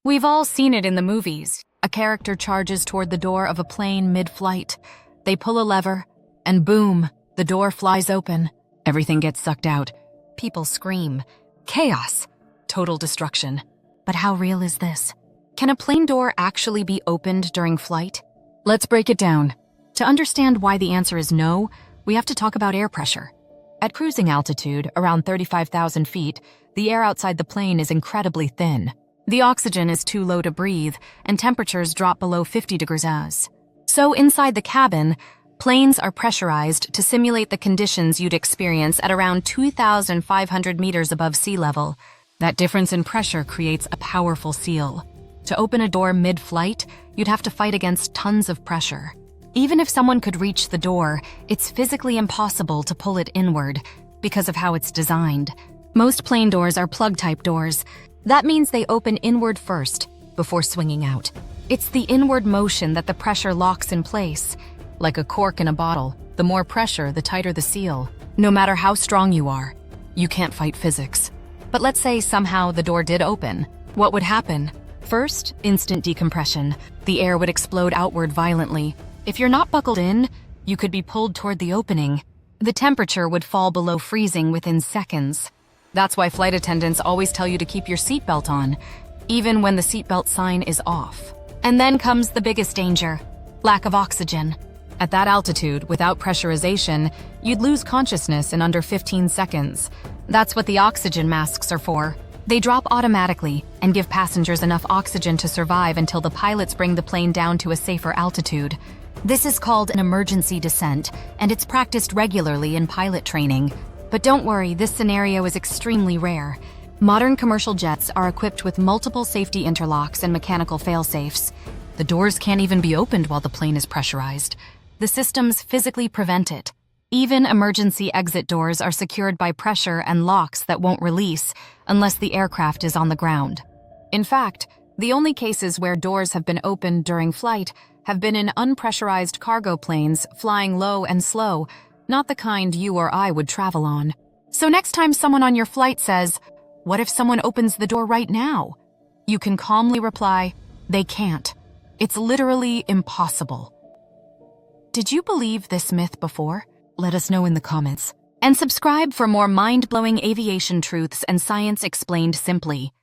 We've all seen it in the movies. A character charges toward the door of a plane mid-flight. They pull a lever, and boom, the door flies open. Everything gets sucked out. People scream. Chaos. Total destruction. But how real is this? Can a plane door actually be opened during flight? Let's break it down. To understand why the answer is no, we have to talk about air pressure. At cruising altitude, around 35,000 feet, the air outside the plane is incredibly thin. The oxygen is too low to breathe, and temperatures drop below 50 degrees Celsius. So inside the cabin, planes are pressurized to simulate the conditions you'd experience at around 2,500 meters above sea level. That difference in pressure creates a powerful seal. To open a door mid-flight, you'd have to fight against tons of pressure. Even if someone could reach the door, it's physically impossible to pull it inward because of how it's designed. Most plane doors are plug-type doors. That means they open inward first, before swinging out. It's the inward motion that the pressure locks in place. Like a cork in a bottle, the more pressure, the tighter the seal. No matter how strong you are, you can't fight physics. But let's say somehow the door did open. What would happen? First, instant decompression. The air would explode outward violently. If you're not buckled in, you could be pulled toward the opening. The temperature would fall below freezing within seconds. That's why flight attendants always tell you to keep your seatbelt on, even when the seatbelt sign is off. And then comes the biggest danger: lack of oxygen. At that altitude, without pressurization, you'd lose consciousness in under 15 seconds. That's what the oxygen masks are for. They drop automatically and give passengers enough oxygen to survive until the pilots bring the plane down to a safer altitude. This is called an emergency descent, and it's practiced regularly in pilot training. But don't worry, this scenario is extremely rare. Modern commercial jets are equipped with multiple safety interlocks and mechanical fail-safes. The doors can't even be opened while the plane is pressurized. The systems physically prevent it. Even emergency exit doors are secured by pressure and locks that won't release unless the aircraft is on the ground. In fact, the only cases where doors have been opened during flight have been in unpressurized cargo planes flying low and slow, not the kind you or I would travel on. So next time someone on your flight says, "What if someone opens the door right now?" you can calmly reply, "They can't. It's literally impossible." Did you believe this myth before? Let us know in the comments. And subscribe for more mind-blowing aviation truths and science explained simply.